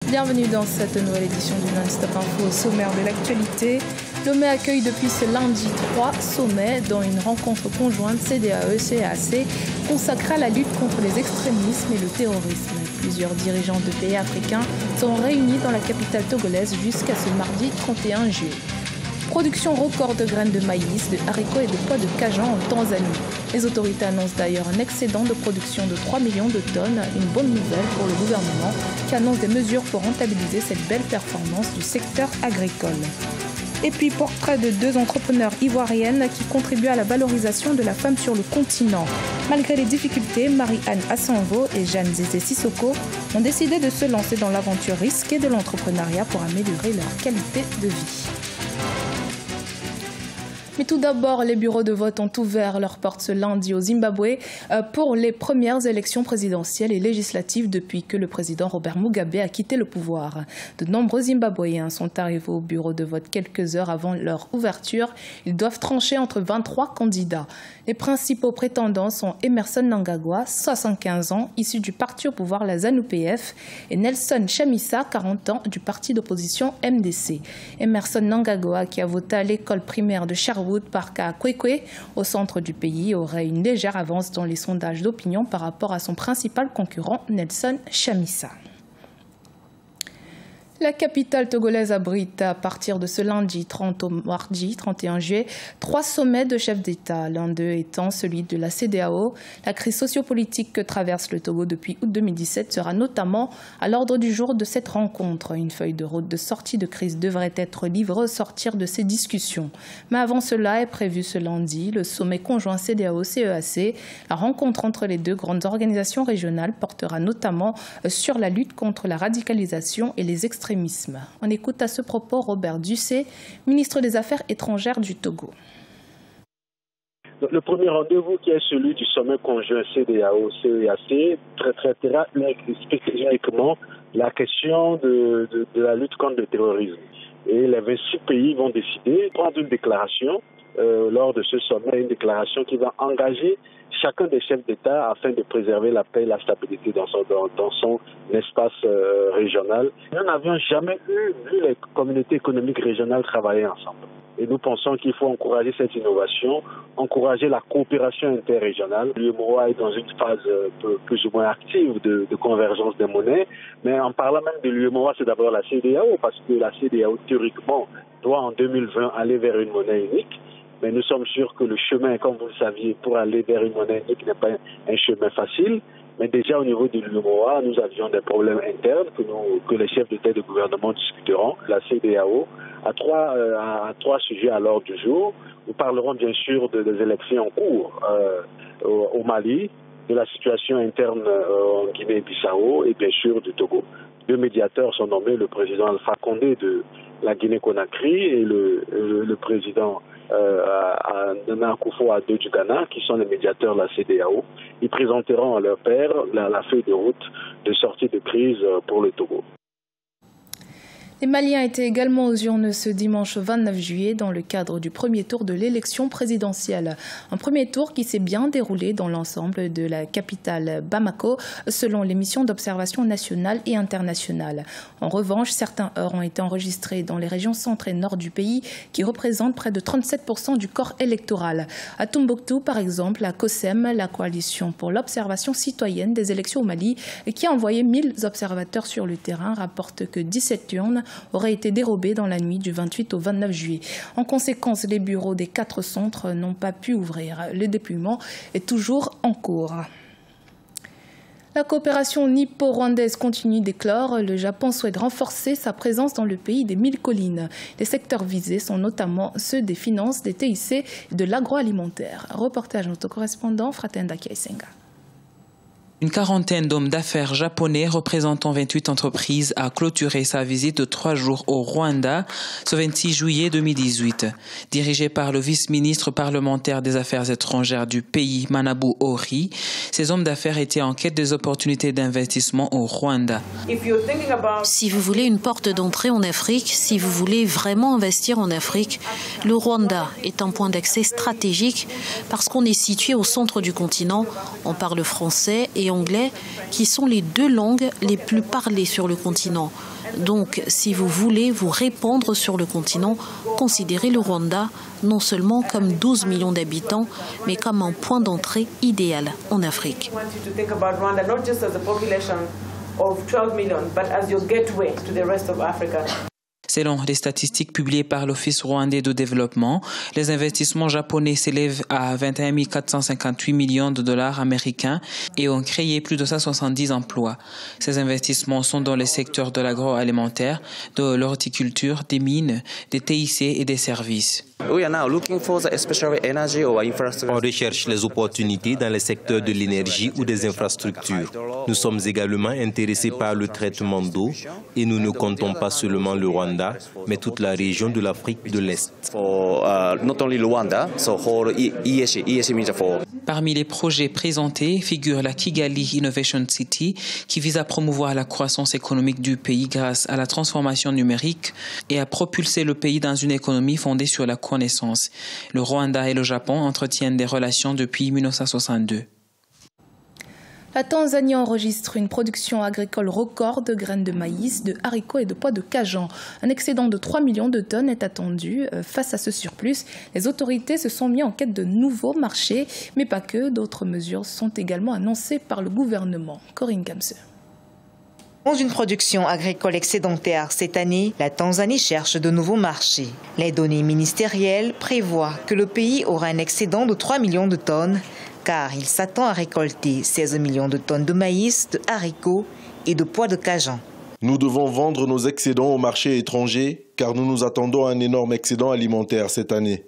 Bienvenue dans cette nouvelle édition du Non-Stop Info au sommaire de l'actualité. Lomé accueille depuis ce lundi 3 sommets, dont une rencontre conjointe CEDEAO-CEAC consacrée à la lutte contre les extrémismes et le terrorisme. Plusieurs dirigeants de pays africains sont réunis dans la capitale togolaise jusqu'à ce mardi 31 juillet. Production record de graines de maïs, de haricots et de pois de cajun en Tanzanie. Les autorités annoncent d'ailleurs un excédent de production de 3 millions de tonnes, une bonne nouvelle pour le gouvernement qui annonce des mesures pour rentabiliser cette belle performance du secteur agricole. Et puis portrait de deux entrepreneurs ivoiriennes qui contribuent à la valorisation de la femme sur le continent. Malgré les difficultés, Marie-Anne Assanvo et Jeanne Zézé Sissoko ont décidé de se lancer dans l'aventure risquée de l'entrepreneuriat pour améliorer leur qualité de vie. Mais tout d'abord, les bureaux de vote ont ouvert leurs portes ce lundi au Zimbabwe pour les premières élections présidentielles et législatives depuis que le président Robert Mugabe a quitté le pouvoir. De nombreux Zimbabwéens sont arrivés au bureau de vote quelques heures avant leur ouverture. Ils doivent trancher entre 23 candidats. Les principaux prétendants sont Emmerson Mnangagwa, 75 ans, issu du parti au pouvoir la ZANU-PF, et Nelson Chamisa, 40 ans, du parti d'opposition MDC. Emmerson Mnangagwa, qui a voté à l'école primaire de Sherwood Park à Kwekwe, au centre du pays, aurait une légère avance dans les sondages d'opinion par rapport à son principal concurrent, Nelson Chamisa. La capitale togolaise abrite à partir de ce lundi 30 au mardi 31 juillet 3 sommets de chefs d'État, l'un d'eux étant celui de la CEDEAO. La crise sociopolitique que traverse le Togo depuis août 2017 sera notamment à l'ordre du jour de cette rencontre. Une feuille de route de sortie de crise devrait être livrée au sortir de ces discussions. Mais avant cela est prévu ce lundi le sommet conjoint CEDEAO-CEAC. La rencontre entre les deux grandes organisations régionales portera notamment sur la lutte contre la radicalisation et les extrémismes. On écoute à ce propos Robert Ducé, ministre des Affaires étrangères du Togo. Le premier rendez-vous qui est celui du sommet conjoint CEDEAO-CEAC traitera spécifiquement la question de la lutte contre le terrorisme. Et les 26 pays vont décider de prendre une déclaration lors de ce sommet, une déclaration qui va engager chacun des chefs d'État afin de préserver la paix et la stabilité dans son espace régional. Nous n'avions jamais vu les communautés économiques régionales travailler ensemble. Et nous pensons qu'il faut encourager cette innovation, encourager la coopération interrégionale. L'UEMOA est dans une phase plus ou moins active de convergence des monnaies. Mais en parlant même de l'UEMOA, c'est d'abord la CEDEAO, parce que la CEDEAO, théoriquement, doit en 2020 aller vers une monnaie unique. Mais nous sommes sûrs que le chemin, comme vous le saviez, pour aller vers une monnaie unique n'est pas un chemin facile. Mais déjà au niveau de l'UEMOA, nous avions des problèmes internes que les chefs d'État et de gouvernement discuteront. La CEDEAO a trois sujets à l'ordre du jour. Nous parlerons bien sûr des élections en cours au Mali, de la situation interne en Guinée-Bissau et bien sûr du Togo. Deux médiateurs sont nommés, le président Alpha Condé de la Guinée-Conakry et le président Nana Akufo-Addo du Ghana, qui sont les médiateurs de la CEDEAO. Ils présenteront à leur père la feuille de route de sortie de crise pour le Togo. Les Maliens étaient également aux urnes ce dimanche 29 juillet dans le cadre du premier tour de l'élection présidentielle. Un premier tour qui s'est bien déroulé dans l'ensemble de la capitale Bamako, selon les missions d'observation nationale et internationale. En revanche, certains heurts ont été enregistrés dans les régions centre et nord du pays, qui représentent près de 37% du corps électoral. À Tombouctou, par exemple, la COSEM, la coalition pour l'observation citoyenne des élections au Mali, qui a envoyé 1000 observateurs sur le terrain, rapporte que 17 urnes auraient été dérobées dans la nuit du 28 au 29 juillet. En conséquence, les bureaux des 4 centres n'ont pas pu ouvrir. Le dépouillement est toujours en cours. La coopération nippo-rwandaise continue d'éclore. Le Japon souhaite renforcer sa présence dans le pays des 1000 collines. Les secteurs visés sont notamment ceux des finances, des TIC et de l'agroalimentaire. Reportage de notre correspondant Fratenda Kiaisenga. Une quarantaine d'hommes d'affaires japonais représentant 28 entreprises a clôturé sa visite de 3 jours au Rwanda ce 26 juillet 2018. Dirigé par le vice-ministre parlementaire des Affaires étrangères du pays, Manabu Ori, ces hommes d'affaires étaient en quête des opportunités d'investissement au Rwanda. Si vous voulez une porte d'entrée en Afrique, si vous voulez vraiment investir en Afrique, le Rwanda est un point d'accès stratégique parce qu'on est situé au centre du continent, on parle français et et anglais, qui sont les deux langues les plus parlées sur le continent. Donc, si vous voulez vous répandre sur le continent, considérez le Rwanda non seulement comme 12 millions d'habitants, mais comme un point d'entrée idéal en Afrique. Selon les statistiques publiées par l'Office rwandais de développement, les investissements japonais s'élèvent à 21 458 millions de dollars américains et ont créé plus de 170 emplois. Ces investissements sont dans les secteurs de l'agroalimentaire, de l'horticulture, des mines, des TIC et des services. On recherche les opportunités dans les secteurs de l'énergie ou des infrastructures. Nous sommes également intéressés par le traitement d'eau et nous ne comptons pas seulement le Rwanda, mais toute la région de l'Afrique de l'Est. Parmi les projets présentés figure la Kigali Innovation City qui vise à promouvoir la croissance économique du pays grâce à la transformation numérique et à propulser le pays dans une économie fondée sur la connaissance. Le Rwanda et le Japon entretiennent des relations depuis 1962. La Tanzanie enregistre une production agricole record de graines de maïs, de haricots et de pois de cajan. Un excédent de 3 millions de tonnes est attendu. Face à ce surplus, les autorités se sont mises en quête de nouveaux marchés, mais pas que. D'autres mesures sont également annoncées par le gouvernement. Corinne Kamse. Dans une production agricole excédentaire cette année, la Tanzanie cherche de nouveaux marchés. Les données ministérielles prévoient que le pays aura un excédent de 3 millions de tonnes, car il s'attend à récolter 16 millions de tonnes de maïs, de haricots et de pois de cajan. Nous devons vendre nos excédents au marché étranger, car nous nous attendons à un énorme excédent alimentaire cette année.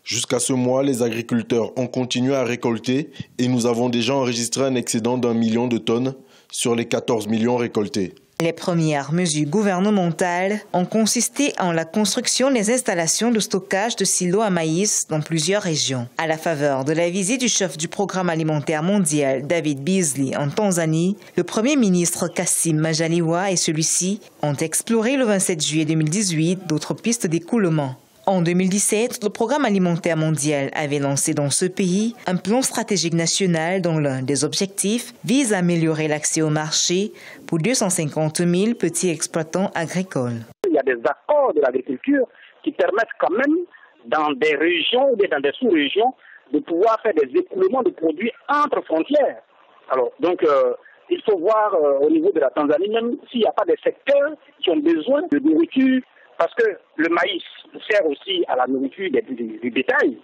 Jusqu'à ce mois, les agriculteurs ont continué à récolter et nous avons déjà enregistré un excédent d'1 million de tonnes sur les 14 millions récoltés. Les premières mesures gouvernementales ont consisté en la construction des installations de stockage de silos à maïs dans plusieurs régions. À la faveur de la visite du chef du Programme alimentaire mondial, David Beasley, en Tanzanie, le Premier ministre Kassim Majaliwa et celui-ci ont exploré le 27 juillet 2018 d'autres pistes d'écoulement. En 2017, le Programme alimentaire mondial avait lancé dans ce pays un plan stratégique national dont l'un des objectifs vise à améliorer l'accès au marché pour 250 000 petits exploitants agricoles. Il y a des accords de l'agriculture qui permettent quand même, dans des régions ou dans des sous-régions, de pouvoir faire des écoulements de produits entre frontières. Alors, donc, il faut voir au niveau de la Tanzanie, même s'il n'y a pas des secteurs qui ont besoin de nourriture, parce que le maïs sert aussi à la nourriture du bétail.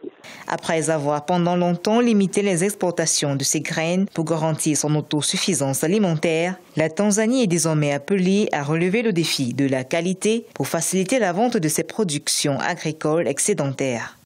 Après avoir pendant longtemps limité les exportations de ces graines pour garantir son autosuffisance alimentaire, la Tanzanie est désormais appelée à relever le défi de la qualité pour faciliter la vente de ses productions agricoles excédentaires.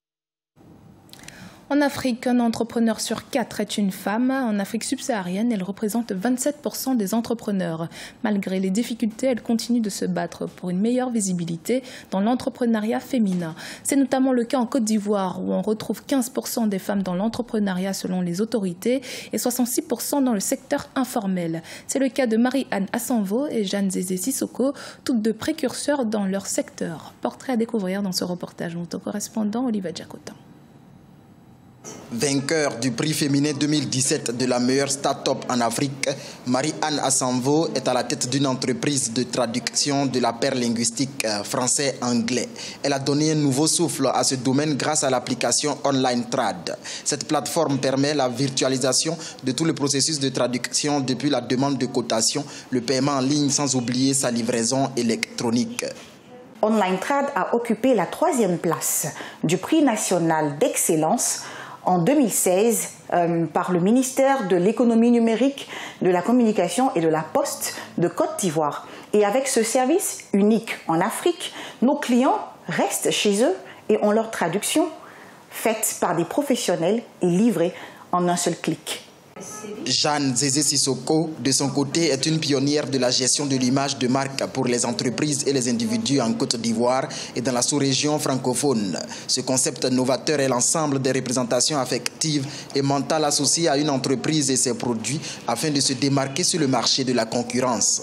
En Afrique, un entrepreneur sur 4 est une femme. En Afrique subsaharienne, elle représente 27% des entrepreneurs. Malgré les difficultés, elle continue de se battre pour une meilleure visibilité dans l'entrepreneuriat féminin. C'est notamment le cas en Côte d'Ivoire, où on retrouve 15% des femmes dans l'entrepreneuriat selon les autorités et 66% dans le secteur informel. C'est le cas de Marie-Anne Assanvo et Jeanne Zézé Sissoko, toutes deux précurseurs dans leur secteur. Portrait à découvrir dans ce reportage. Notre correspondant Olivier Djakotan. Vainqueur du prix féminin 2017 de la meilleure start-up en Afrique, Marie-Anne Assanvo est à la tête d'une entreprise de traduction de la paire linguistique français-anglais. Elle a donné un nouveau souffle à ce domaine grâce à l'application Online Trad. Cette plateforme permet la virtualisation de tout le processus de traduction depuis la demande de cotation, le paiement en ligne sans oublier sa livraison électronique. Online Trad a occupé la 3e place du prix national d'excellence en 2016 par le ministère de l'économie numérique, de la communication et de la poste de Côte d'Ivoire. Et avec ce service unique en Afrique, nos clients restent chez eux et ont leur traduction faite par des professionnels et livrée en un seul clic. Jeanne Zézé Sissoko, de son côté, est une pionnière de la gestion de l'image de marque pour les entreprises et les individus en Côte d'Ivoire et dans la sous-région francophone. Ce concept novateur est l'ensemble des représentations affectives et mentales associées à une entreprise et ses produits afin de se démarquer sur le marché de la concurrence.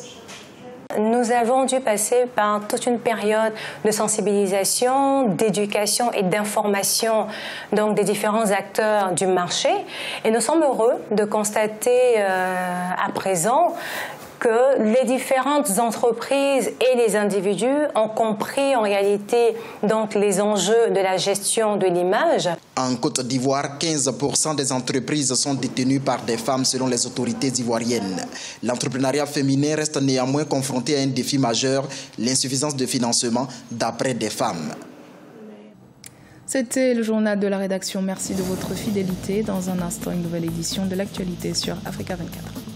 nous avons dû passer par toute une période de sensibilisation, d'éducation et d'information donc des différents acteurs du marché. Et nous sommes heureux de constater à présent que les différentes entreprises et les individus ont compris en réalité donc les enjeux de la gestion de l'image. En Côte d'Ivoire, 15% des entreprises sont détenues par des femmes selon les autorités ivoiriennes. L'entrepreneuriat féminin reste néanmoins confronté à un défi majeur, l'insuffisance de financement d'après des femmes. C'était le journal de la rédaction. Merci de votre fidélité. Dans un instant, une nouvelle édition de l'actualité sur Africa 24.